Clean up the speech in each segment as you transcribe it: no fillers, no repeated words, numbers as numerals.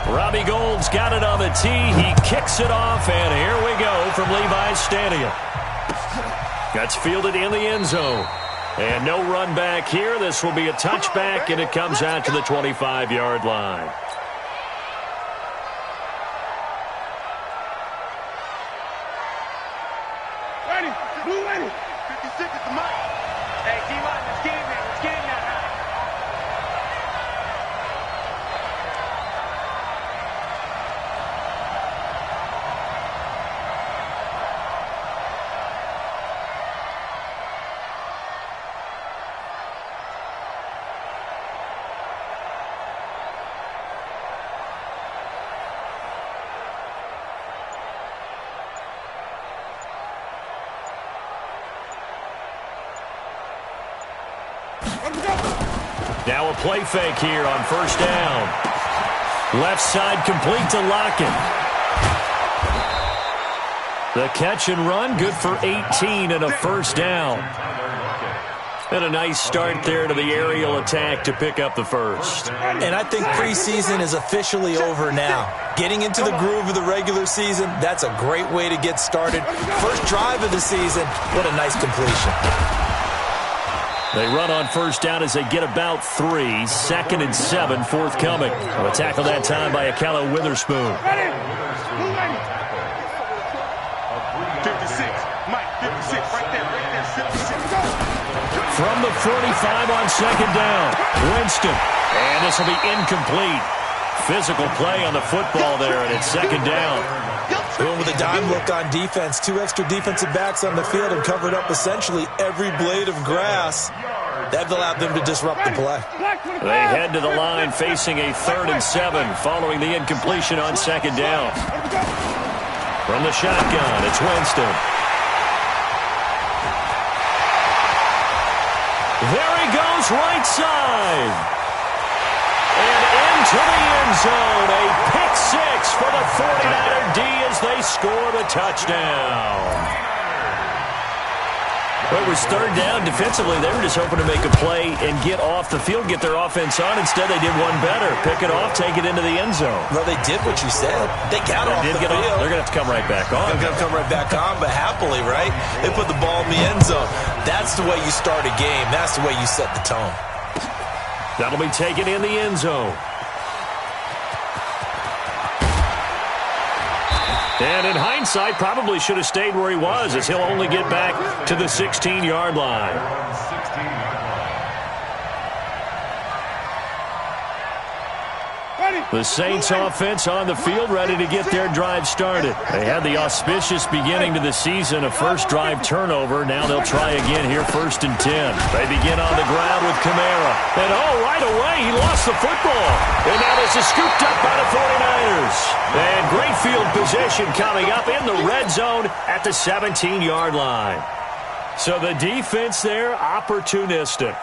Robbie Gould's got it on the tee. He kicks it off, and here we go from Levi's Stadium. That's fielded in the end zone. And no run back here. This will be a touchback, and it comes out to the 25-yard line. Ready, blue ready. 56 at the mic. Hey, D-Line, let's get him there. Let's get him there. Now a play fake here on first down. Left side complete to Lockett. The catch and run, good for 18 and a first down. And a nice start there to the aerial attack to pick up the first. And I think preseason is officially over now. Getting into the groove of the regular season, that's a great way to get started. First drive of the season, what a nice completion. They run on first down as they get about 3. 2nd and 7 forthcoming. A tackle that time by Akello Witherspoon. 56, Mike, 56, right there, 56. From the 45 on second down, Winston. And this will be incomplete. Physical play on the football there, and it's second down. Going with a dime look on defense. 2 extra defensive backs on the field and covered up essentially every blade of grass. That allowed them to disrupt the play. They head to the line facing a 3rd and 7 following the incompletion on second down. From the shotgun, it's Winston. There he goes, right side. And into the end zone. A pick 6 for the 49er D as they score the touchdown. Well, it was 3rd down. Defensively, they were just hoping to make a play and get off the field, get their offense on. Instead, they did one better. Pick it off, take it into the end zone. Well, they did what you said. They got off the field. They're going to have to come right back on. They're going to come right back on, but happily, right? They put the ball in the end zone. That's the way you start a game. That's the way you set the tone. That'll be taken in the end zone. And in hindsight, probably should have stayed where he was, as he'll only get back to the 16-yard line. The Saints offense on the field, ready to get their drive started. They had the auspicious beginning to the season, a first drive turnover. Now they'll try again here, 1st and 10. They begin on the ground with Kamara. And right away, he lost the football. And now this is scooped up by the 49ers. And great field position coming up in the red zone at the 17-yard line. So the defense there, opportunistic.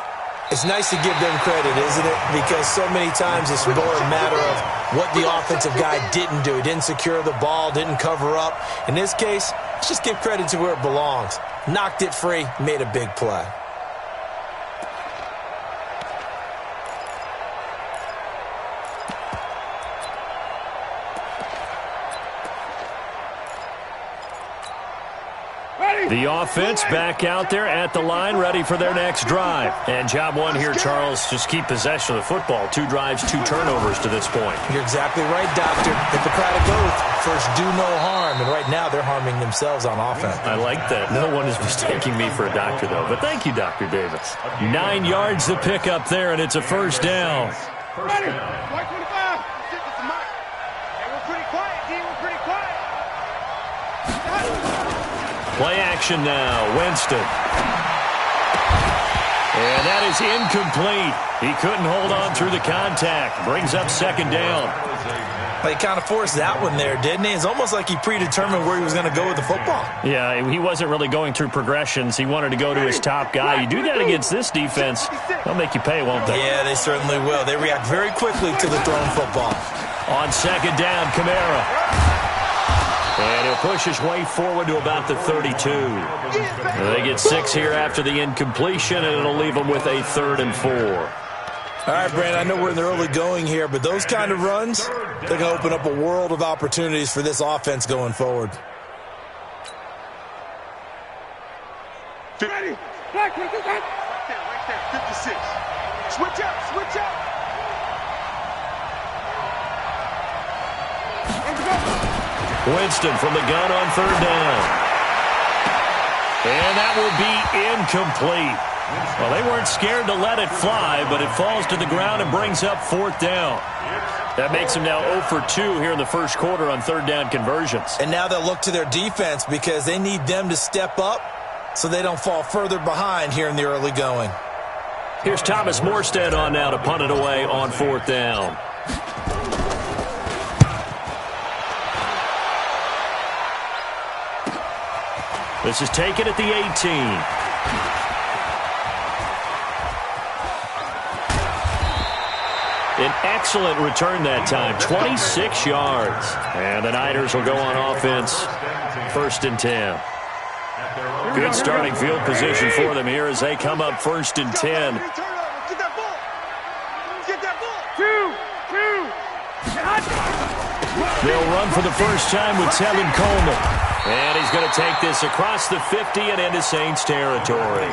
It's nice to give them credit, isn't it? Because so many times it's more a matter of what the offensive guy didn't do. He didn't secure the ball, didn't cover up. In this case, let's just give credit to where it belongs. Knocked it free, made a big play. The offense back out there at the line, ready for their next drive. And job one here, Charles, just keep possession of the football. 2 drives, 2 turnovers to this point. You're exactly right, Doctor. Hippocratic oath, first do no harm. And right now they're harming themselves on offense. I like that. No one is mistaking me for a doctor, though. But thank you, Dr. Davis. 9 yards to pick up there, and it's a first down. Ready, 125. Hey, we're pretty quiet, D. We're pretty quiet. Play action now, Winston. And that is incomplete. He couldn't hold on through the contact. Brings up second down. He kind of forced that one there, didn't he? It's almost like he predetermined where he was going to go with the football. Yeah, he wasn't really going through progressions. He wanted to go to his top guy. You do that against this defense, they'll make you pay, won't they? Yeah, they certainly will. They react very quickly to the thrown football. On second down, Kamara. And he'll push his way forward to about the 32. They get 6 here after the incompletion, and it'll leave them with a 3rd and 4. All right, Brandon, I know we're in the early going here, but those kind of runs, they're going to open up a world of opportunities for this offense going forward. Ready? Right there, 56. Switch up, switch up. Winston from the gun on third down. And that will be incomplete. Well, they weren't scared to let it fly, but it falls to the ground and brings up fourth down. That makes them now 0 for 2 here in the first quarter on third down conversions. And now they'll look to their defense because they need them to step up so they don't fall further behind here in the early going. Here's Thomas Morstead on now to punt it away on fourth down. This is taken at the 18. An excellent return that time, 26 yards. And the Niners will go on offense, 1st and 10. Good starting field position for them here as they come up 1st and 10. Get that ball. Get that ball. Two. They'll run for the first time with Tevin Coleman. And he's going to take this across the 50 and into Saints territory.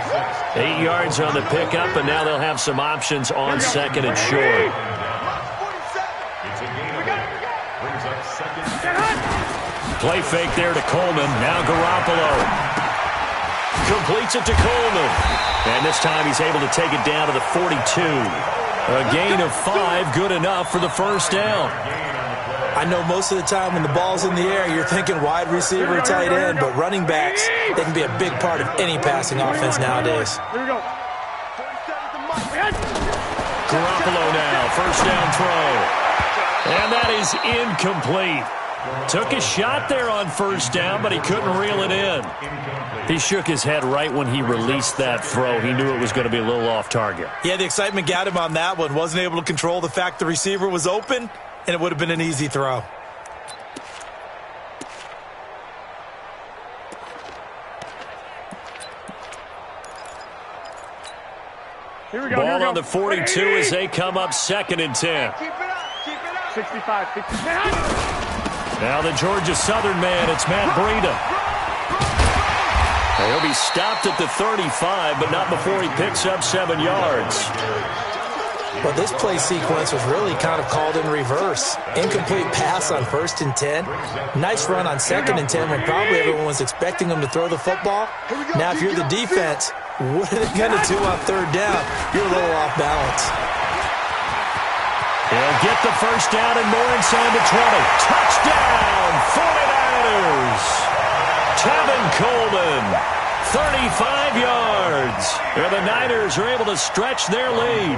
8 yards on the pickup, and now they'll have some options on 2nd and short. Play fake there to Coleman. Now Garoppolo completes it to Coleman. And this time he's able to take it down to the 42. A gain of 5, good enough for the first down. I know most of the time when the ball's in the air, you're thinking wide receiver, tight end, but running backs, they can be a big part of any passing offense nowadays. Here we go. Garoppolo now, first down throw. And that is incomplete. Took a shot there on first down, but he couldn't reel it in. He shook his head right when he released that throw. He knew it was going to be a little off target. Yeah, the excitement got him on that one. Wasn't able to control the fact the receiver was open, and it would have been an easy throw. Here we go. Ball on the 42 as they come up 2nd and 10. Keep it up. Keep it up. 65. 69. Now the Georgia Southern man, it's Matt Breida. He'll be stopped at the 35, but not before he picks up 7 yards. Well, this play sequence was really kind of called in reverse. Incomplete pass on 1st and 10. Nice run on 2nd and 10 when probably everyone was expecting him to throw the football. Now, if you're the defense, what are they going to do on 3rd down? You're a little off balance. He'll get the first down and more inside the 20. Touchdown, 49ers. Tevin Coleman, 35 yards. And the Niners are able to stretch their lead.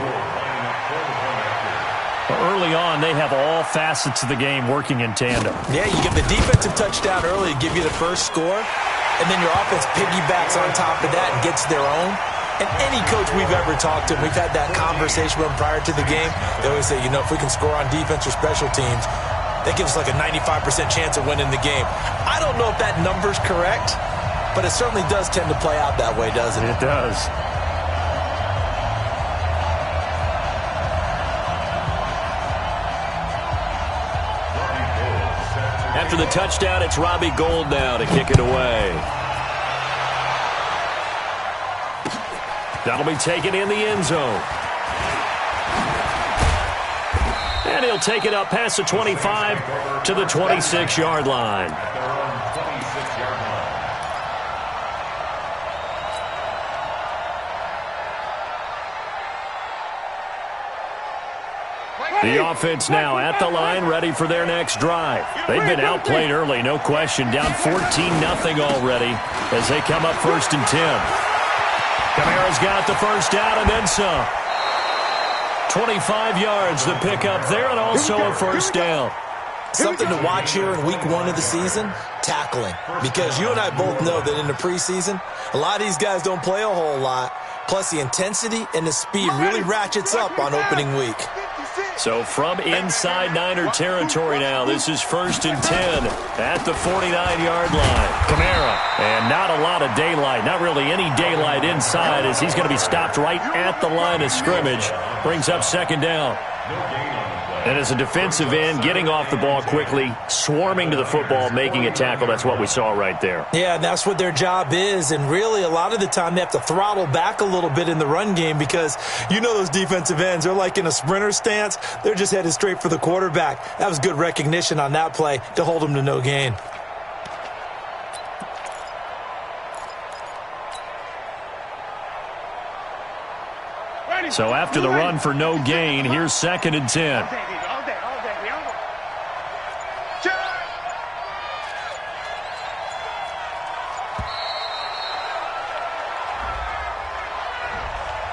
Early on, they have all facets of the game working in tandem. Yeah, you get the defensive touchdown early to give you the first score, and then your offense piggybacks on top of that and gets their own. And any coach we've ever talked to, we've had that conversation with them prior to the game, they always say, you know, if we can score on defense or special teams, that gives us like a 95% chance of winning the game. I don't know if that number's correct, but it certainly does tend to play out that way, doesn't it? It does. After the touchdown, it's Robbie Gould now to kick it away. That'll be taken in the end zone. And he'll take it up past the 25 to the 26-yard line. The offense now at the line, ready for their next drive. They've been outplayed early, no question. Down 14-0 already as they come up 1st and 10. Kamara's got the first down and then some. 25 yards the pickup there and also a first down. Something to watch here in week 1 of the season, tackling. Because you and I both know that in the preseason, a lot of these guys don't play a whole lot. Plus the intensity and the speed really ratchets up on opening week. So from inside Niner territory now, this is 1st and 10 at the 49-yard line. Kamara, and not a lot of daylight, not really any daylight inside as he's going to be stopped right at the line of scrimmage. Brings up second down. And as a defensive end, getting off the ball quickly, swarming to the football, making a tackle, that's what we saw right there. Yeah, and that's what their job is. And really, a lot of the time, they have to throttle back a little bit in the run game because you know those defensive ends, they're like in a sprinter stance. They're just headed straight for the quarterback. That was good recognition on that play to hold them to no gain. So after the run for no gain, here's second and 10.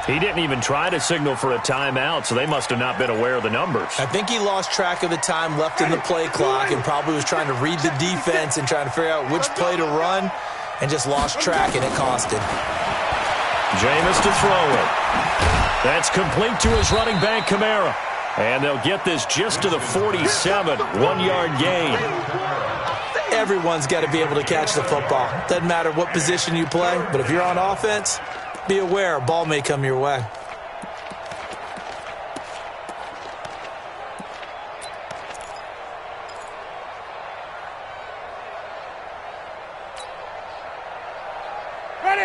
He didn't even try to signal for a timeout, so they must have not been aware of the numbers. I think he lost track of the time left in the play clock and probably was trying to read the defense and trying to figure out which play to run and just lost track, and it cost him. Jameis to throw it. That's complete to his running back, Kamara. And they'll get this just to the 47, 1-yard gain. Everyone's got to be able to catch the football. Doesn't matter what position you play, but if you're on offense, be aware a ball may come your way.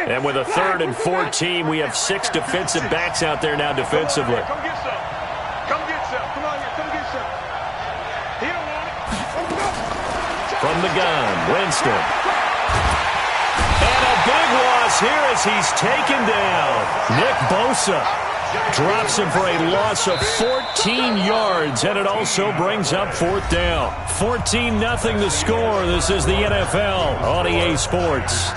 And with a 3rd and 14, we have 6 defensive backs out there now defensively. Come get some. Come get some. Come on here. Come get some. He don't want it. From the gun, Winston. And a big loss here as he's taken down. Nick Bosa drops him for a loss of 14 yards, and it also brings up 4th down. 14-0 the score. This is the NFL on EA Sports.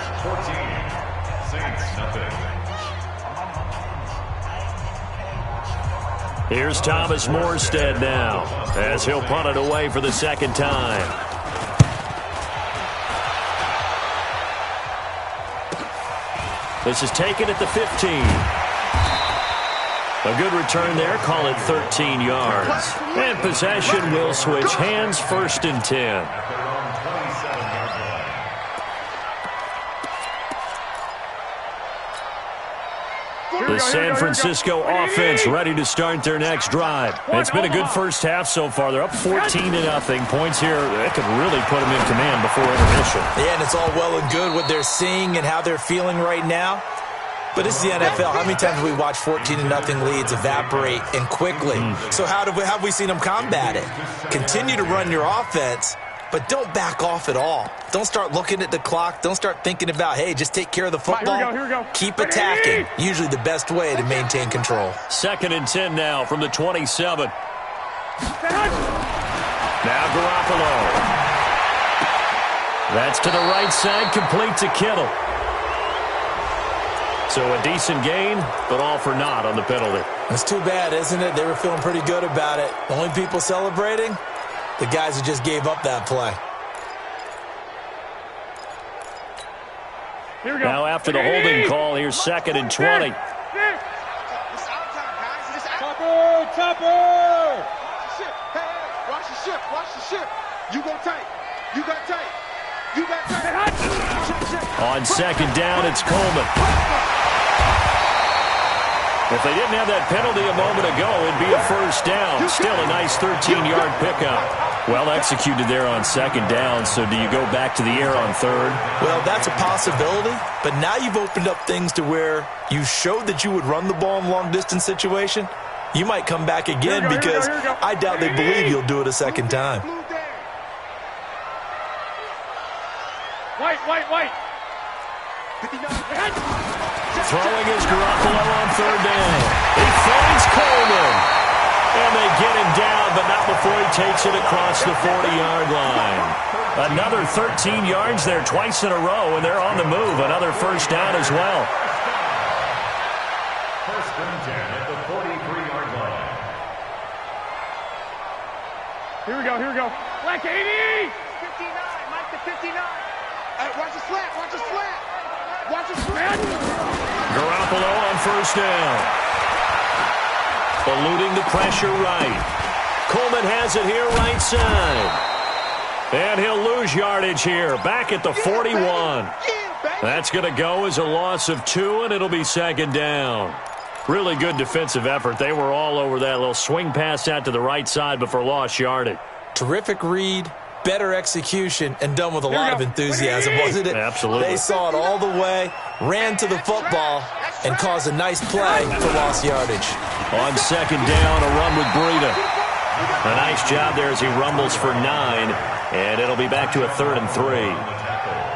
Here's Thomas Morstead now as he'll punt it away for the second time. This is taken at the 15. A good return there. Call it 13 yards. And possession will switch hands, 1st and 10. The San Francisco offense ready to start their next drive. It's been a good first half so far. They're up 14-0. Points here that could really put them in command before intermission. Yeah, and it's all well and good what they're seeing and how they're feeling right now. But it's the NFL. How many times have we watched 14-0 leads evaporate and quickly? So how have we seen them combat it? Continue to run your offense, but don't back off at all. Don't start looking at the clock. Don't start thinking about, hey, just take care of the football. Here we go. Keep attacking. Usually the best way to maintain control. 2nd and 10 now from the 27. Now Garoppolo. That's to the right side, complete to Kittle. So a decent gain, but all for naught on the penalty. It's too bad, isn't it? They were feeling pretty good about it. Only people celebrating? The guys who just gave up that play. Here we go. Now after the holding call, here's 2nd and 20. Topper! Watch the ship. Watch the ship. You go tight. You got tight. You got tight. On 2nd down, it's Coleman. If they didn't have that penalty a moment ago, it'd be a 1st down. Still a nice 13-yard pickup. Well executed there on 2nd down, so do you go back to the air on 3rd? Well, that's a possibility, but now you've opened up things to where you showed that you would run the ball in long-distance situation. You might come back again because I doubt they believe you'll do it a 2nd time. White. Throwing is Garoppolo on 3rd down. He finds Coleman. And they get him down, but not before he takes it across the 40-yard line. Another 13 yards there twice in a row, and they're on the move. Another 1st down as well. 1st and 10 at the 43-yard line. Here we go. Black 80! 59, Mike to 59. Hey, watch the slant. Watch the slant. Garoppolo on 1st down. Eluding the pressure right. Coleman has it here right side. And he'll lose yardage here. Back at the 41. That's going to go as a loss of 2, and it'll be 2nd down. Really good defensive effort. They were all over that little swing pass out to the right side before lost yardage. Terrific read, better execution, and done with a lot of enthusiasm, wasn't it? Absolutely. They saw it all the way, ran to the football, and caused a nice play for lost yardage. On second down, a run with Breida. A nice job there as he rumbles for 9, and it'll be back to a 3rd and 3.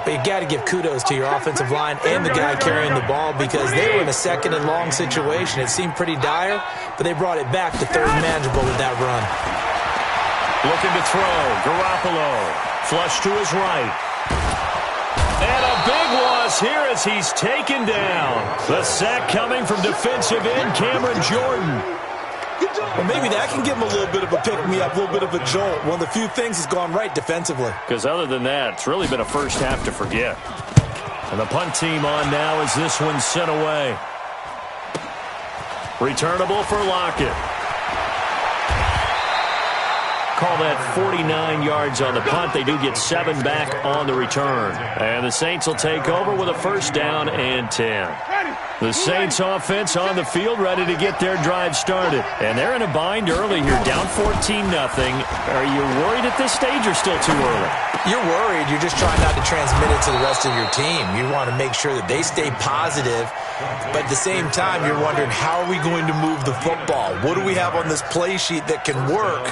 But you got to give kudos to your offensive line and the guy carrying the ball because they were in a 2nd and long situation. It seemed pretty dire, but they brought it back to 3rd and manageable with that run. Looking to throw. Garoppolo. Flush to his right. And a big loss here as he's taken down. The sack coming from defensive end Cameron Jordan. Well, maybe that can give him a little bit of a pick-me-up, a little bit of a jolt. One of the few things has gone right defensively. Because other than that, it's really been a first half to forget. And the punt team on now as this one's sent away. Returnable for Lockett. Call that 49 yards on the punt. They do get 7 back on the return. And the Saints will take over with a 1st down and 10. The Saints offense on the field ready to get their drive started. And they're in a bind early here, down 14-0. Are you worried at this stage or still too early? You're worried. You're just trying not to transmit it to the rest of your team. You want to make sure that they stay positive. But at the same time, you're wondering, how are we going to move the football? What do we have on this play sheet that can work?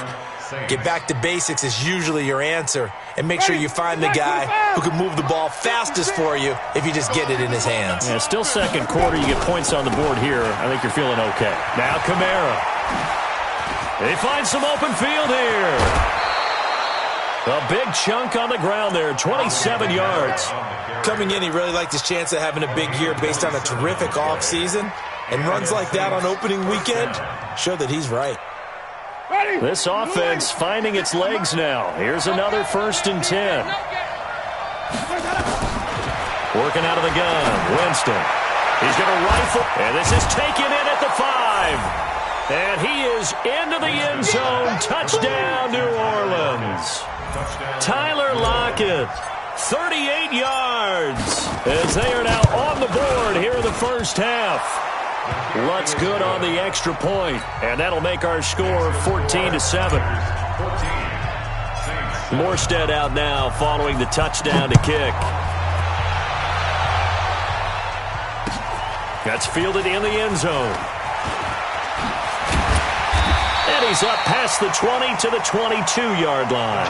Get back to basics is usually your answer. And make sure you find the guy who can move the ball fastest for you if you just get it in his hands. Yeah, still second quarter. You get points on the board here. I think you're feeling okay. Now Kamara. They find some open field here. A big chunk on the ground there, 27 yards. Coming in, he really liked his chance of having a big year based on a terrific offseason. And runs like that on opening weekend show that he's right. This offense finding its legs now. Here's another 1st and 10. Working out of the gun, Winston. He's going to rifle, and this is taken in at the 5. And he is into the end zone. Touchdown, New Orleans. Tyler Lockett, 38 yards, as they are now on the board here in the first half. Lutz good on the extra point, and that'll make our score 14-7. Morstead out now following the touchdown to kick. That's fielded in the end zone. And he's up past the 20 to the 22-yard line.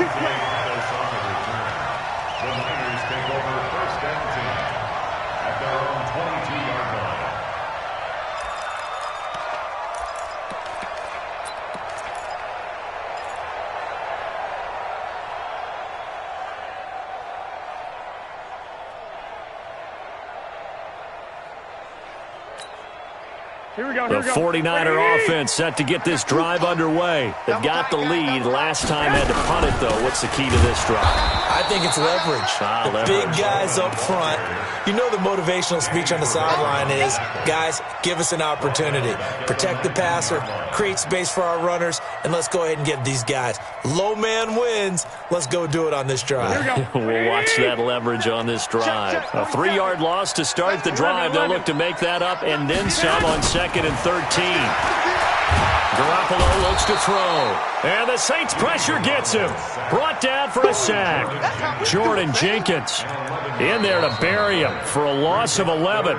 The 49er offense set to get this drive underway. They've got the lead. Last time had to punt it, though. What's the key to this drive? I think it's leverage. The big guys up front. You know the motivational speech on the sideline is, guys, give us an opportunity. Protect the passer, create space for our runners, and let's go ahead and get these guys. Low man wins. Let's go do it on this drive. We'll watch that leverage on this drive. A 3-yard loss to start the drive. They'll look to make that up and then some on 2nd and 13. Garoppolo looks to throw. And the Saints pressure gets him. Brought down for a sack. Jordan Jenkins in there to bury him for a loss of 11.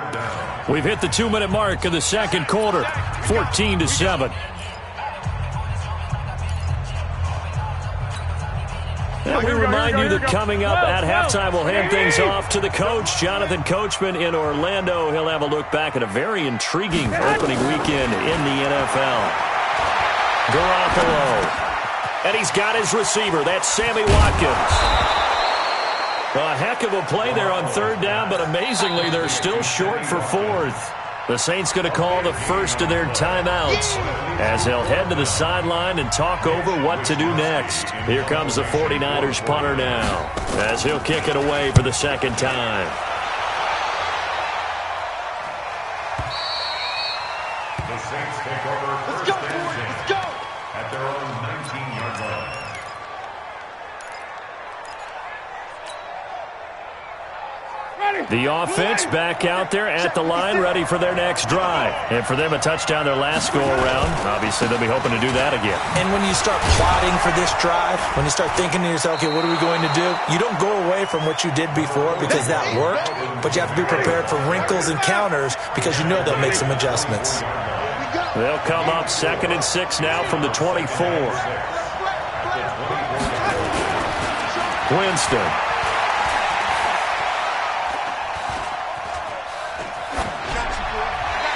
We've hit the 2-minute mark of the second quarter. 14-7. And we remind you that coming up at halftime, we'll hand things off to the coach, Jonathan Coachman in Orlando. He'll have a look back at a very intriguing opening weekend in the NFL. Garoppolo. And he's got his receiver. That's Sammy Watkins. A heck of a play there on 3rd down, but amazingly, they're still short for 4th. The Saints going to call the first of their timeouts as they'll head to the sideline and talk over what to do next. Here comes the 49ers punter now as he'll kick it away for the 2nd time. The Saints take over first and 10 at their own 19-yard line. The offense back out there at the line, ready for their next drive. And for them, a touchdown their last go-around. Obviously, they'll be hoping to do that again. And when you start plotting for this drive, when you start thinking to yourself, okay, what are we going to do? You don't go away from what you did before because that worked, but you have to be prepared for wrinkles and counters because you know they'll make some adjustments. They'll come up 2nd and 6 now from the 24. Winston.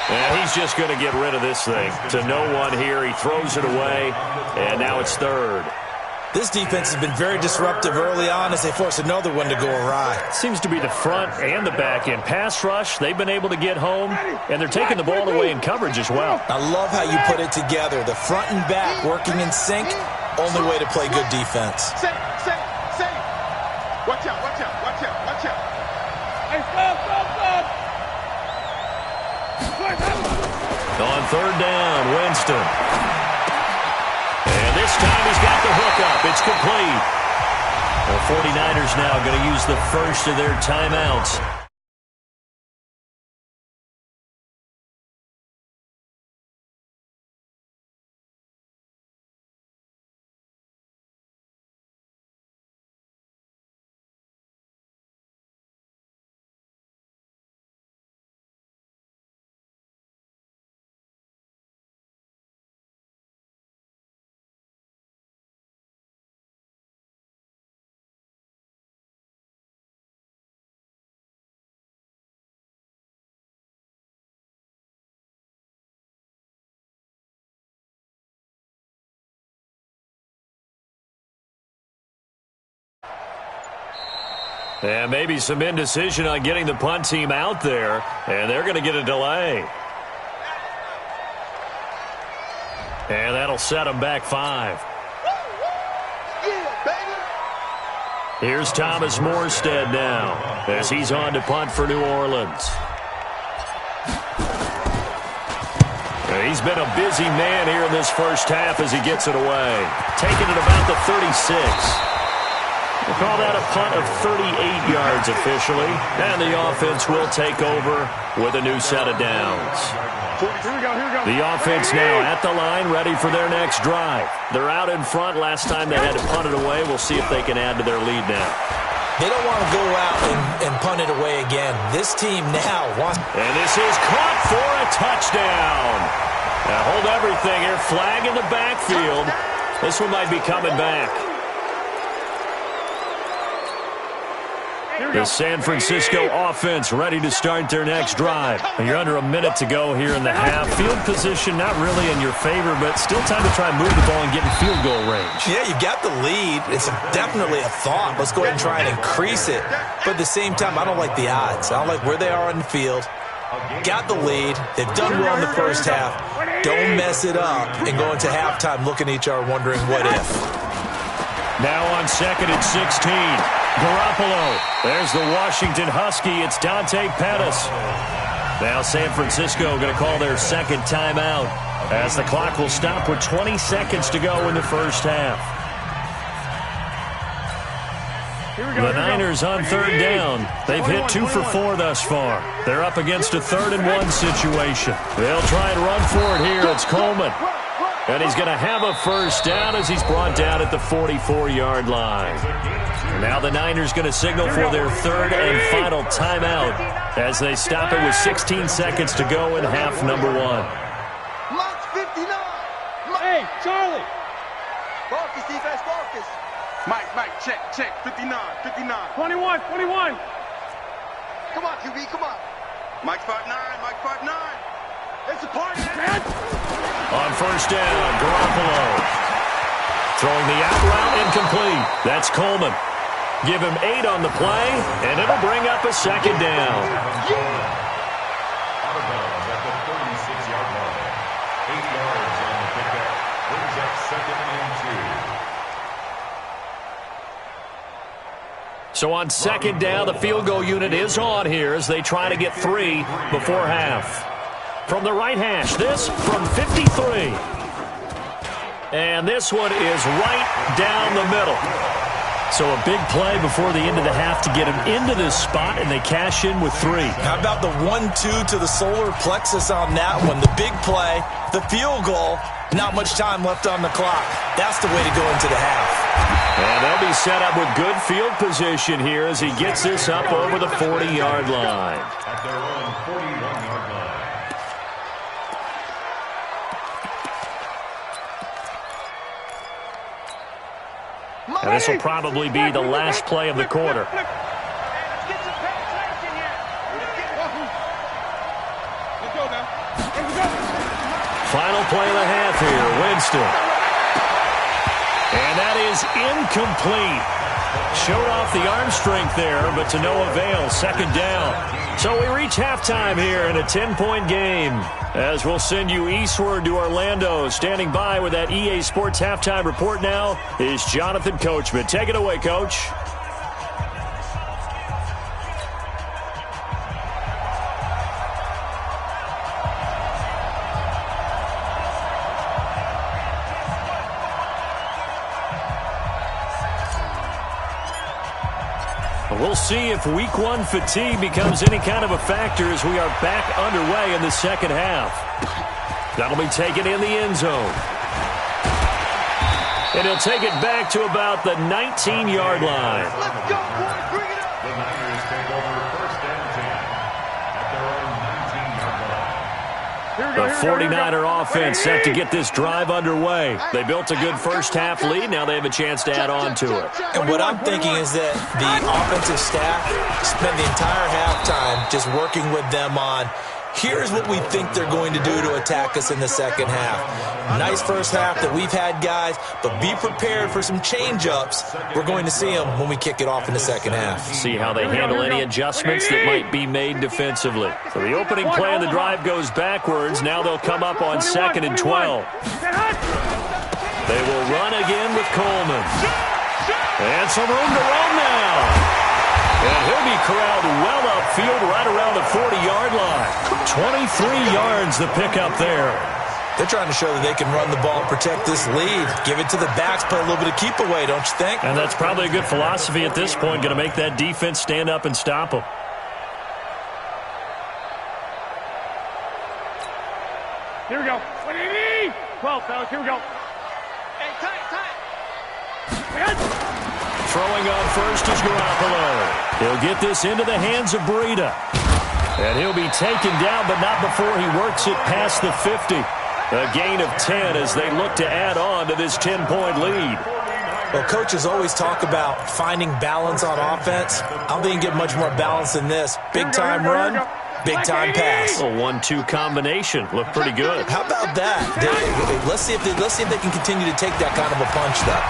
And he's just going to get rid of this thing. To no one here. He throws it away, and now it's 3rd. This defense has been very disruptive early on as they force another one to go awry. Seems to be the front and the back end. Pass rush, they've been able to get home, and they're taking the ball away in coverage as well. I love how you put it together. The front and back working in sync, only way to play good defense. Say. Watch out. Hey, stop. On 3rd down, Winston. And this time he's got the hook up. It's complete. The 49ers now going to use the first of their timeouts. And maybe some indecision on getting the punt team out there, and they're going to get a delay. And that'll set them back 5. Here's Thomas Morstead now as he's on to punt for New Orleans. He's been a busy man here in this first half as he gets it away. Taking it about the 36. We'll call that a punt of 38 yards officially. And the offense will take over with a new set of downs. Here we go. The offense now at the line, ready for their next drive. They're out in front. Last time they had to punt it away. We'll see if they can add to their lead now. They don't want to go out and punt it away again. This team now wants... And this is caught for a touchdown. Now hold everything here. Flag in the backfield. This one might be coming back. The San Francisco offense ready to start their next drive. You're under a minute to go here in the half. Field position not really in your favor, but still time to try and move the ball and get in field goal range. Yeah, you've got the lead. It's definitely a thought. Let's go ahead and try and increase it. But at the same time, I don't like the odds. I don't like where they are on the field. Got the lead. They've done well in the first half. Don't mess it up and go into halftime looking at each other wondering what if. Now on 2nd and 16. Garoppolo. There's the Washington Husky. It's Dante Pettis. Now San Francisco going to call their second timeout as the clock will stop with 20 seconds to go in the first half. The Niners on 3rd down. They've hit 2 for 4 thus far. They're up against a 3rd and 1 situation. They'll try and run for it here. It's Coleman. And he's going to have a first down as he's brought down at the 44-yard line. Now the Niners going to signal for their 3rd and final timeout as they stop it with 16 seconds to go in half number 1. Mark 59. Hey, Charlie. Focus, defense, focus. Mike, check. 59. 21. Come on, QB, come on. Mike 5'9", Mike 5'9". It's a party, man. On first down, Garoppolo. Throwing the out route incomplete. That's Coleman. Give him 8 on the play, and it'll bring up a second down. Out of bounds at the 36-yard line. 8 yards on the pickup. Brings up 2nd and 2. So on second down, the field goal unit is on here as they try to get 3 before half. From the right hash, this from 53. And this one is right down the middle. So a big play before the end of the half to get them into this spot, and they cash in with 3. How about the 1-2 to the solar plexus on that one? The big play, the field goal, not much time left on the clock. That's the way to go into the half. And they'll be set up with good field position here as he gets this up over the 40-yard line. At their own 41-yard line. And this will probably be the last play of the quarter. Final play of the half here, Winston. And that is incomplete. Showed off the arm strength there, but to no avail. Second down. So we reach halftime here in a 10-point game. As we'll send you eastward to Orlando. Standing by with that EA Sports halftime report now is Jonathan Coachman. Take it away, Coach. We'll see if Week 1 fatigue becomes any kind of a factor as we are back underway in the second half. That'll be taken in the end zone. And he'll take it back to about the 19-yard line. Let's go, boys. Bring it up. The Niners take over first and 10 at their own 19-yard line. The 49er offense set to get this drive underway. They built a good first-half lead. Now they have a chance to add on to it. And what I'm thinking is that the offensive staff spent the entire halftime just working with them on, here's what we think they're going to do to attack us in the second half. Nice first half that we've had, guys, but be prepared for some change-ups. We're going to see them when we kick it off in the second half. See how they handle any adjustments that might be made defensively. So the opening play of the drive goes backwards. Now they'll come up on 2nd and 12. They will run again with Coleman. And some room to run now. And he'll be corralled well upfield right around the 40-yard line. 23 yards the pickup there. They're trying to show that they can run the ball and protect this lead. Give it to the backs, play a little bit of keep away, don't you think? And that's probably a good philosophy at this point, going to make that defense stand up and stop them. Here we go. 12, fellas. Here we go. Hey, time. Throwing on first is Garoppolo. He'll get this into the hands of Breida. And he'll be taken down, but not before he works it past the 50. A gain of 10 as they look to add on to this 10-point lead. Well, coaches always talk about finding balance on offense. I don't think you can get much more balance than this. Big-time run, big-time pass. A 1-2 combination. Looked pretty good. How about that? Let's see if they can continue to take that kind of a punch, though.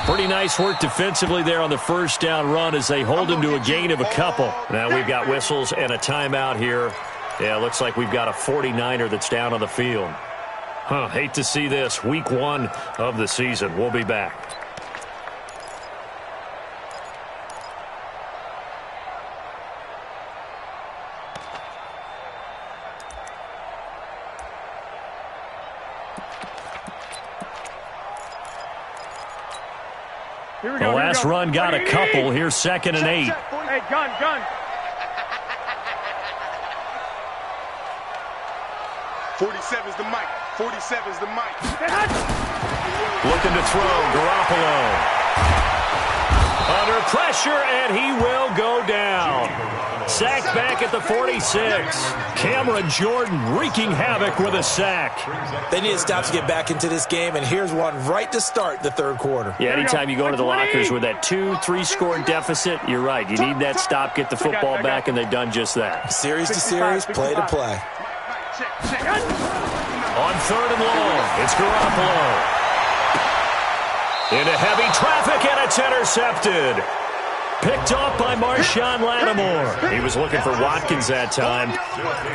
Pretty nice work defensively there on the first down run as they hold him to a gain of a couple. Now we've got whistles and a timeout here. Yeah, looks like we've got a 49er that's down on the field. Hate to see this. Week 1 of the season. We'll be back. The last run got a couple. Here's 2nd and 8. Hey, gun. 47's the mic. 47's the mic. Looking to throw. Garoppolo. Under pressure, and he will go down. Sacked back at the 46. Cameron Jordan wreaking havoc with a sack. They need to stop to get back into this game, and here's one right to start the third quarter. Yeah, anytime you go into the lockers with that 2-3 score deficit, you're right. You need that stop, get the football back, and they've done just that. Series to series, play to play. On 3rd and long, it's Garoppolo. Into heavy traffic, and it's intercepted. Picked off by Marshawn Lattimore. He was looking for Watkins that time.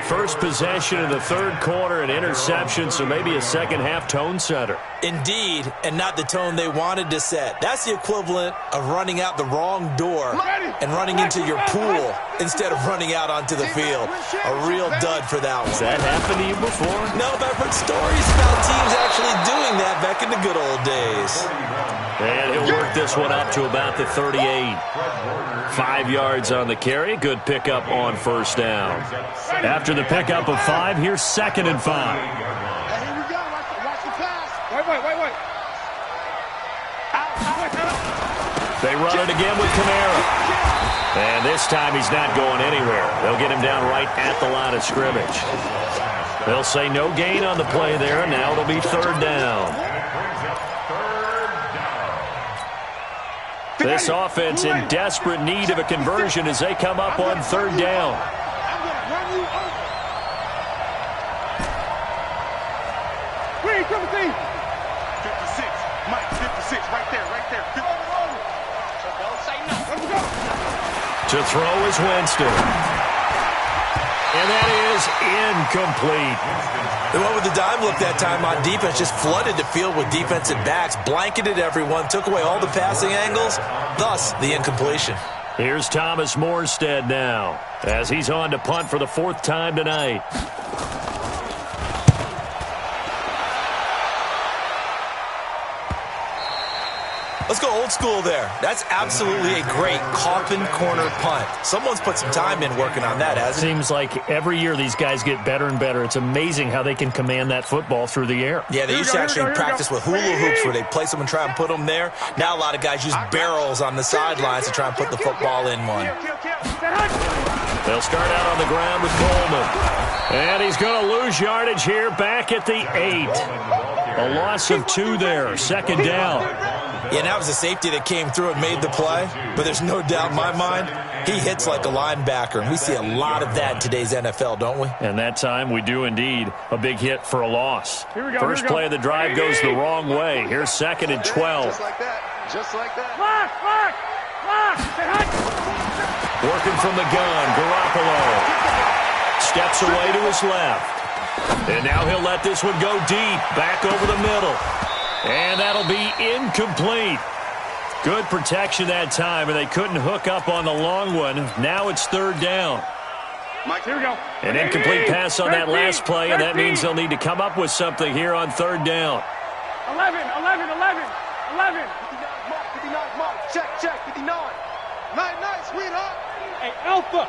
First possession in the third quarter, an interception, so maybe a second-half tone setter. Indeed, and not the tone they wanted to set. That's the equivalent of running out the wrong door and running into your pool instead of running out onto the field. A real dud for that one. Has that happened to you before? No, but I've heard stories about teams actually doing that back in the good old days. And he'll work this one up to about the 38. 5 yards on the carry. Good pickup on first down. After the pickup of 5, here's 2nd and 5. Hey, here we go. Watch the pass. Wait. They run it again with Kamara. And this time he's not going anywhere. They'll get him down right at the line of scrimmage. They'll say no gain on the play there. Now it'll be 3rd down. This offense in desperate need of a conversion as they come up on 3rd down. I'm going to run you over. Green, 56. Mike, 56. Right there. Don't say nothing. To throw is Winston. And that is incomplete. The one with the dime look that time on defense just flooded the field with defensive backs, blanketed everyone, took away all the passing angles, thus the incompletion. Here's Thomas Morstead now as he's on to punt for the 4th time tonight. Let's go old school there. That's absolutely a great coffin corner punt. Someone's put some time in working on that, hasn't it? Seems like every year these guys get better and better. It's amazing how they can command that football through the air. Yeah, they used to actually practice with hula hoops where they place them and try and put them there. Now a lot of guys use barrels on the sidelines to try and put the football in one. They'll start out on the ground with Coleman. And he's going to lose yardage here back at the 8. A loss of 2 there, 2nd down. Yeah, that was a safety that came through and made the play. But there's no doubt in my mind, he hits like a linebacker. And we see a lot of that in today's NFL, don't we? And that time we do indeed. A big hit for a loss. First play of the drive goes the wrong way. Here's 2nd and 12. Just like that. Working from the gun, Garoppolo steps away to his left. And now he'll let this one go deep, back over the middle. And that'll be incomplete. Good protection that time, and they couldn't hook up on the long one. Now it's 3rd down. Mike, here we go. An incomplete pass on that last play, and that means they'll need to come up with something here on 3rd down. 11. 59, Mark. Check, 59. Nice, sweetheart. Hey, Alpha.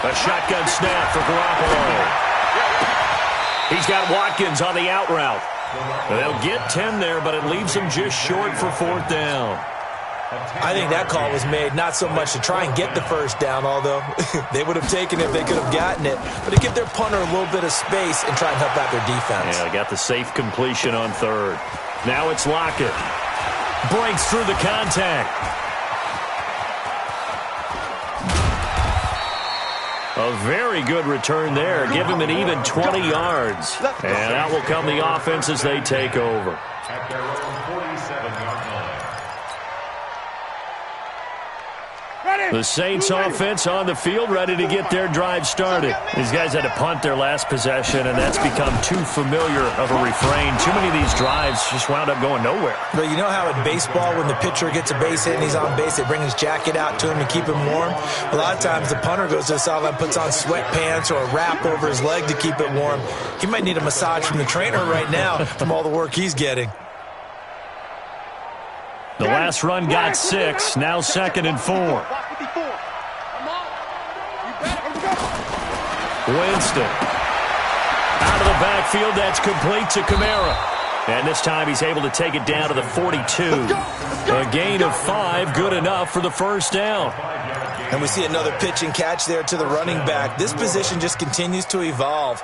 A shotgun snap for Garoppolo. He's got Watkins on the out route. They'll get 10 there, but it leaves them just short for 4th down. I think that call was made not so much to try and get the 1st down, although they would have taken it if they could have gotten it, but to give their punter a little bit of space and try and help out their defense. Yeah, they got the safe completion on 3rd. Now it's Lockett. Breaks through the contact. A very good return there. Give him an even 20 yards. And out will come the offense as they take over. At their own 47-yard line. The Saints offense on the field, ready to get their drive started. These guys had to punt their last possession, and that's become too familiar of a refrain. Too many of these drives just wound up going nowhere. But you know how in baseball, when the pitcher gets a base hit and he's on base, they bring his jacket out to him to keep him warm? A lot of times the punter goes to the sideline, puts on sweatpants or a wrap over his leg to keep it warm. He might need a massage from the trainer right now from all the work he's getting. The last run got 6, now 2nd and 4. Winston. Out of the backfield, that's complete to Kamara. And this time he's able to take it down to the 42. A gain of 5, good enough for the 1st down. And we see another pitch and catch there to the running back. This position just continues to evolve.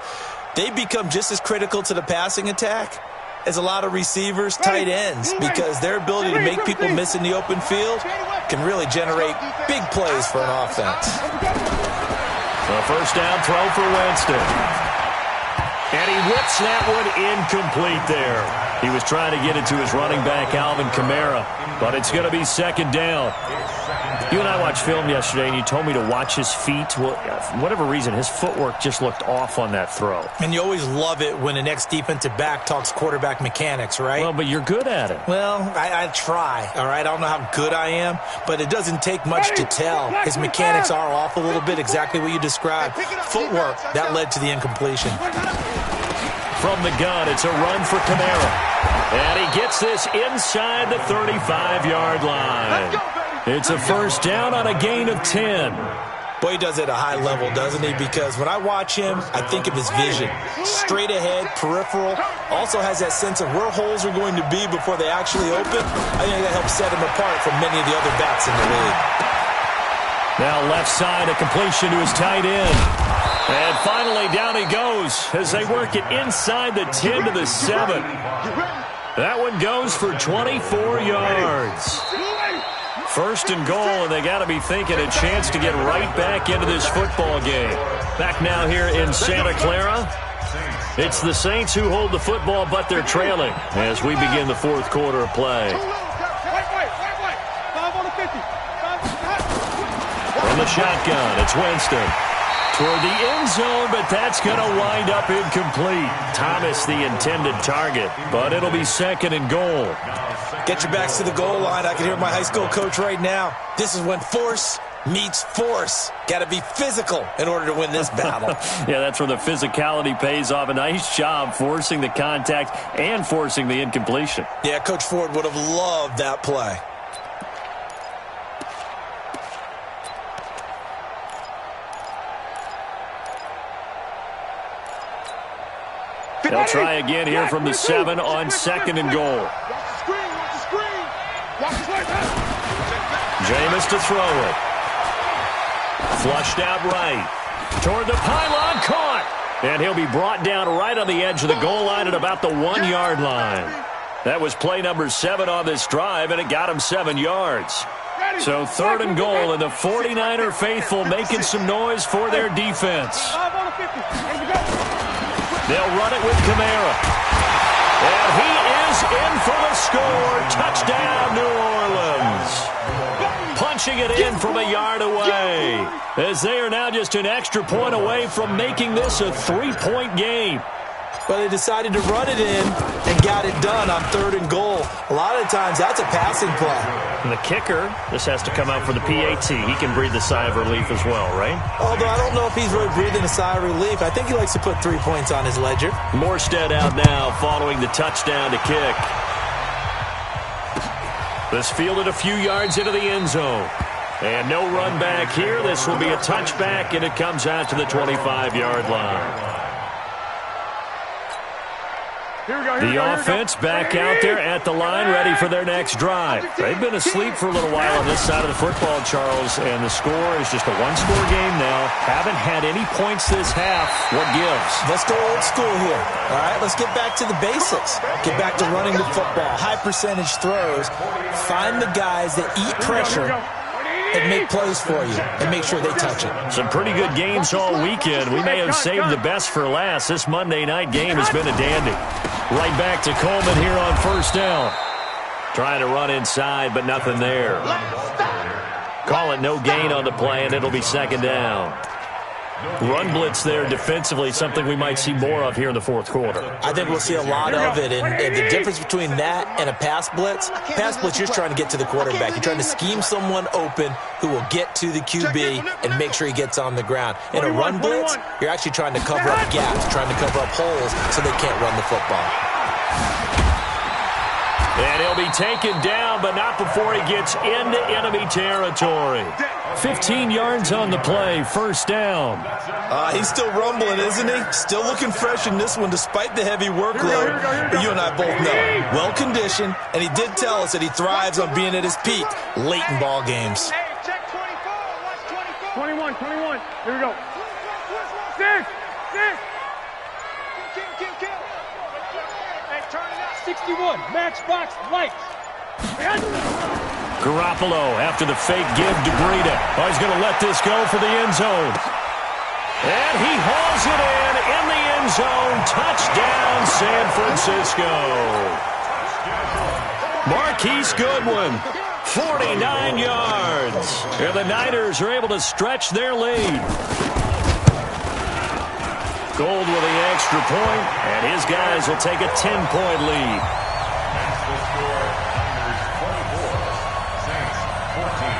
They become just as critical to the passing attack as a lot of receivers, tight ends, because their ability to make people miss in the open field can really generate big plays for an offense. The 1st down throw for Winston. And he whips that one incomplete there. He was trying to get it to his running back, Alvin Kamara, but it's going to be 2nd down. You and I watched film yesterday, and you told me to watch his feet. Well, for whatever reason, his footwork just looked off on that throw. And you always love it when the next defensive back talks quarterback mechanics, right? Well, but you're good at it. Well, I try, all right? I don't know how good I am, but it doesn't take much to tell. His mechanics are off a little bit, exactly what you described. Footwork, that led to the incompletion. From the gun, it's a run for Kamara. And he gets this inside the 35-yard line. It's a first down on a gain of 10. Boy, he does it at a high level, doesn't he? Because when I watch him, I think of his vision. Straight ahead, peripheral. Also has that sense of where holes are going to be before they actually open. I think that helps set him apart from many of the other backs in the league. Now left side, a completion to his tight end. And finally, down he goes as they work it inside the 10 to the 7. That one goes for 24 yards. First and goal, and they got to be thinking a chance to get right back into this football game. Back now here in Santa Clara. It's the Saints who hold the football, but they're trailing as we begin the fourth quarter of play. From the shotgun, it's Winston. Toward the end zone, but that's going to wind up incomplete. Thomas, the intended target, but it'll be second and goal. Get your backs to the goal line. I can hear my high school coach right now. This is when force meets force. Got to be physical in order to win this battle. Yeah, that's where the physicality pays off. A nice job forcing the contact and forcing the incompletion. Yeah, Coach Ford would have loved that play. They'll try again here from the 7 on second and goal. Jameis to throw it. Flushed out right. Toward the pylon, caught. And he'll be brought down right on the edge of the goal line at about the 1-yard line. That was play number 7 on this drive, and it got him 7 yards. So third and goal, and the 49er faithful making some noise for their defense. They'll run it with Kamara. And he is in for the score. Touchdown, New Orleans. Punching it in from a yard away, as they are now just an extra point away from making this a 3-point game. But they decided to run it in and got it done on third and goal. A lot of the times, that's a passing play. And the kicker, this has to come out for the PAT. He can breathe a sigh of relief as well, right? Although I don't know if he's really breathing a sigh of relief. I think he likes to put 3 points on his ledger. Morstead out now following the touchdown to kick. This fielded a few yards into the end zone. And no run back here. This will be a touchback, and it comes out to the 25-yard line. The offense back out there at the line, ready for their next drive. They've been asleep for a little while on this side of the football, Charles, and the score is just a one-score game now. Haven't had any points this half. What gives? Let's go old school here. All right, let's get back to the basics. Get back to running the football, high percentage throws. Find the guys that eat pressure and make plays for you and make sure they touch it. Some pretty good games all weekend. We may have saved the best for last. This Monday night game has been a dandy. Right back to Coleman here on first down. Trying to run inside, but nothing there. Call it no gain on the play, and it'll be second down. Run blitz there defensively, something we might see more of here in the fourth quarter. I think we'll see a lot of it, and the difference between that and a pass blitz, you're trying to get to the quarterback. You're trying to scheme someone open who will get to the QB and make sure he gets on the ground. In a run blitz, you're actually trying to cover up gaps, trying to cover up holes so they can't run the football. And he'll be taken down, but not before he gets into enemy territory. 15 yards on the play, first down. He's still rumbling, isn't he? Still looking fresh in this one despite the heavy workload. But you and I both know, well-conditioned, and he did tell us that he thrives on being at his peak late in ball games. Hey, check 24. Watch 21. Here we go. 6. Kill. Hey, turn it up. 61. Matchbox lights. Garoppolo after the fake give to Breida. Oh, he's going to let this go for the end zone. And he hauls it in the end zone. Touchdown, San Francisco. Marquise Goodwin, 49 yards. And the Niners are able to stretch their lead. Gold with the extra point, and his guys will take a 10-point lead. That's the score. Niners 24, Saints 14.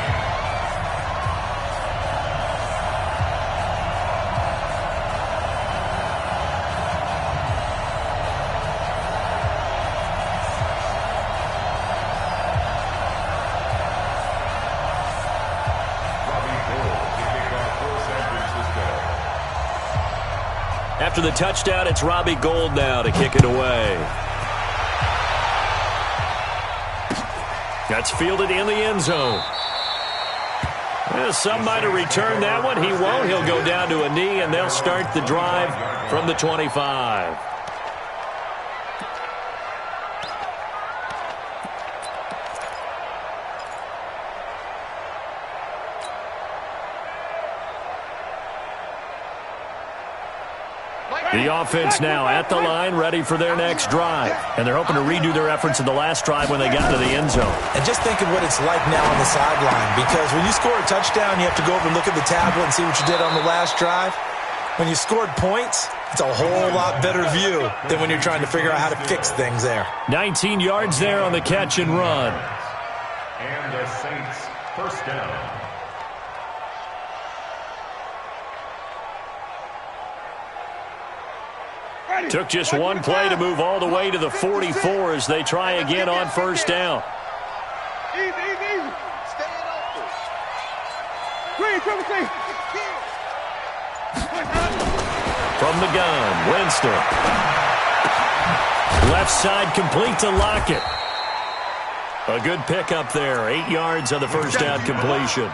After the touchdown, it's Robbie Gould now to kick it away. That's fielded in the end zone. Well, some might have returned that one. He won't. He'll go down to a knee, and they'll start the drive from the 25. The offense now at the line, ready for their next drive. And they're hoping to redo their efforts in the last drive when they got to the end zone. And just think of what it's like now on the sideline, because when you score a touchdown, you have to go over and look at the tablet and see what you did on the last drive. When you scored points, it's a whole lot better view than when you're trying to figure out how to fix things there. 19 yards there on the catch and run. And the Saints first down. Took just one play to move all the way to the 44 as they try again on first down. Easy. Stay open. Green, From the gun, Winston. Left side complete to Lockett. A good pickup there. 8 yards on the first down completion.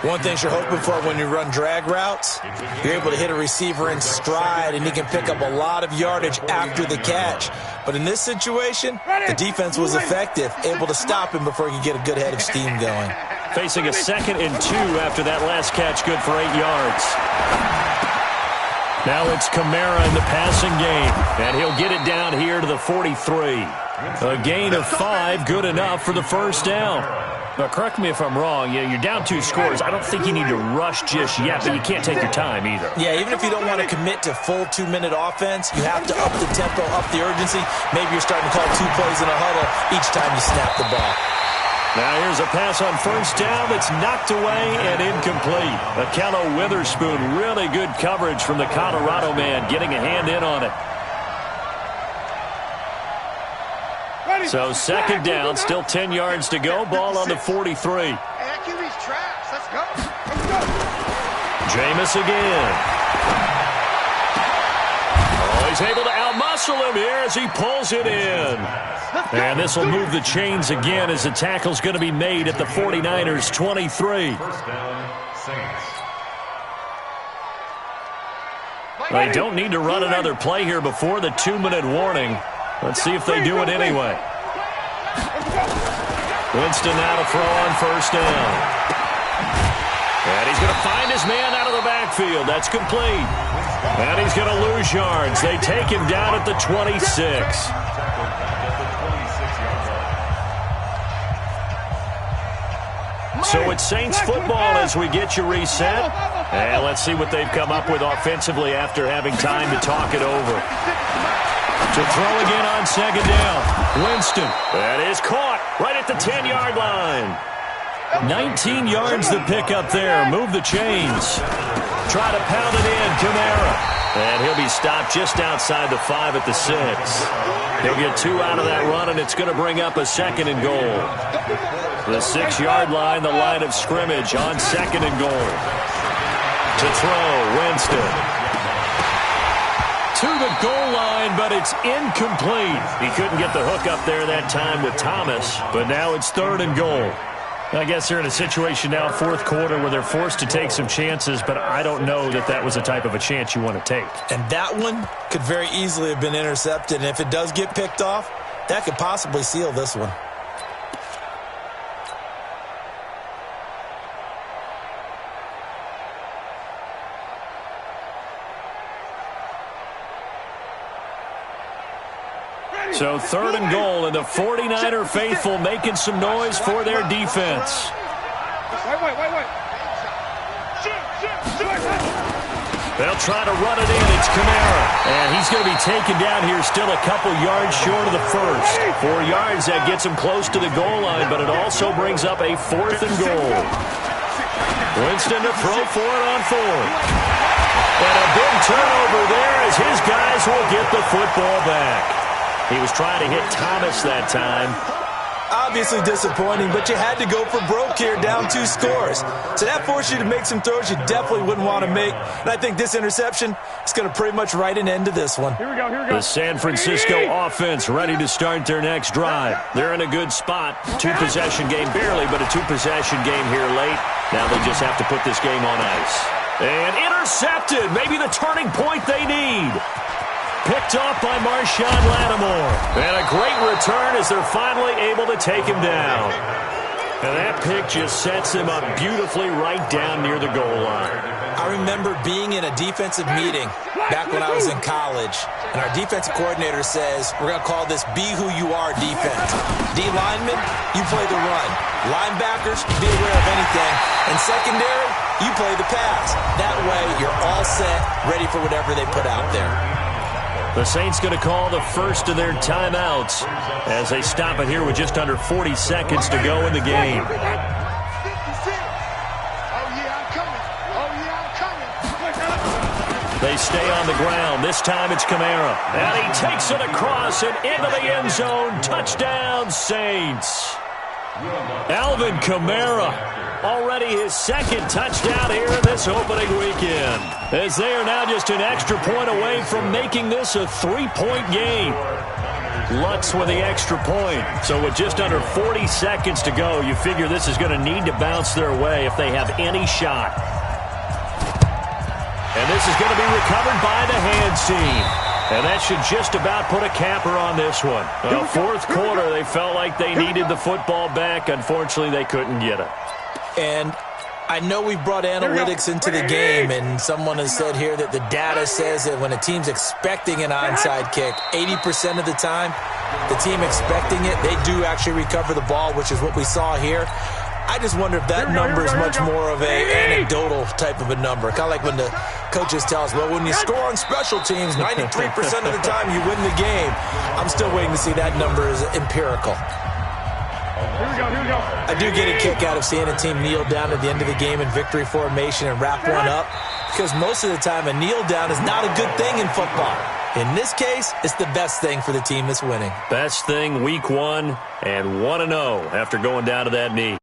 One thing you're hoping for when you run drag routes, you're able to hit a receiver in stride, and he can pick up a lot of yardage after the catch. But in this situation, the defense was effective, able to stop him before he could get a good head of steam going. Facing a 2nd and 2 after that last catch, good for 8 yards. Now it's Kamara in the passing game, and he'll get it down here to the 43. A gain of 5, good enough for the first down. Now, correct me if I'm wrong. You're down 2 scores. I don't think you need to rush just yet, but you can't take your time either. Yeah, even if you don't want to commit to full 2-minute offense, you have to up the tempo, up the urgency. Maybe you're starting to call 2 plays in a huddle each time you snap the ball. Now here's a pass on first down that's knocked away and incomplete. Akello Witherspoon, really good coverage from the Colorado man, getting a hand in on it. So 2nd down, still 10 yards to go. Ball on the 43. Hey, that QB's trash. Let's go. Jameis again. Oh, he's able to outmuscle him here as he pulls it in. And this will move the chains again as the tackle's going to be made at the 49ers' 23. First down, Saints. They don't need to run another play here before the 2-minute warning. Let's see if they do it anyway. Winston now to throw on first down. And he's going to find his man out of the backfield. That's complete. And he's going to lose yards. They take him down at the 26. So it's Saints football as we get you reset. And let's see what they've come up with offensively after having time to talk it over. To throw again on 2nd down. Winston. That is caught right at the 10-yard line. 19 yards to pick up there. Move the chains. Try to pound it in. Kamara. And he'll be stopped just outside the 5 at the 6. He'll get 2 out of that run, and it's going to bring up a 2nd and goal. The 6-yard line, the line of scrimmage on 2nd and goal. To throw, Winston. To the goal line, but it's incomplete. He couldn't get the hook up there that time with Thomas, but now it's 3rd and goal. I guess they're in a situation now, 4th quarter, where they're forced to take some chances, but I don't know that that was the type of a chance you want to take. And that one could very easily have been intercepted, and if it does get picked off, that could possibly seal this one. So 3rd and goal, and the 49er faithful making some noise for their defense. Wait. They'll try to run it in. It's Kamara. And he's going to be taken down here still a couple yards short of the first. 4 yards, that gets him close to the goal line, but it also brings up a 4th and goal. Winston to throw for it on 4th. And a big turnover there as his guys will get the football back. He was trying to hit Thomas that time. Obviously disappointing, but you had to go for broke here, down 2 scores. So that forced you to make some throws you definitely wouldn't want to make. And I think this interception is going to pretty much write an end to this one. Here we go. The San Francisco offense ready to start their next drive. They're in a good spot. 2-possession game, barely, but a 2-possession game here late. Now they just have to put this game on ice. And intercepted, maybe the turning point they need. Picked off by Marshawn Lattimore. And a great return as they're finally able to take him down. And that pick just sets him up beautifully right down near the goal line. I remember being in a defensive meeting back when I was in college, and our defensive coordinator says, we're going to call this Be Who You Are defense. D linemen, you play the run. Linebackers, be aware of anything. And secondary, you play the pass. That way, you're all set, ready for whatever they put out there. The Saints going to call the first of their timeouts as they stop it here with just under 40 seconds to go in the game. They stay on the ground. This time it's Kamara. And he takes it across and into the end zone. Touchdown, Saints. Alvin Kamara. Already his second touchdown here in this opening weekend. As they are now just an extra point away from making this a 3-point game. Lutz with the extra point. So with just under 40 seconds to go, you figure this is going to need to bounce their way if they have any shot. And this is going to be recovered by the hands team. And that should just about put a capper on this one. Fourth quarter, they felt like they needed the football back. Unfortunately, they couldn't get it. And I know we've brought analytics into the game, and someone has said here that the data says that when a team's expecting an onside kick, 80% of the time, the team expecting it, they do actually recover the ball, which is what we saw here. I just wonder if that number is much more of an anecdotal type of a number. Kind of like when the coaches tell us, well, when you score on special teams, 93% of the time you win the game. I'm still waiting to see that number is empirical. Here we go. I do get a kick out of seeing a team kneel down at the end of the game in victory formation and wrap one up, because most of the time a kneel down is not a good thing in football. In this case, it's the best thing for the team that's winning. Best thing week 1 and 1-0 after going down to that knee.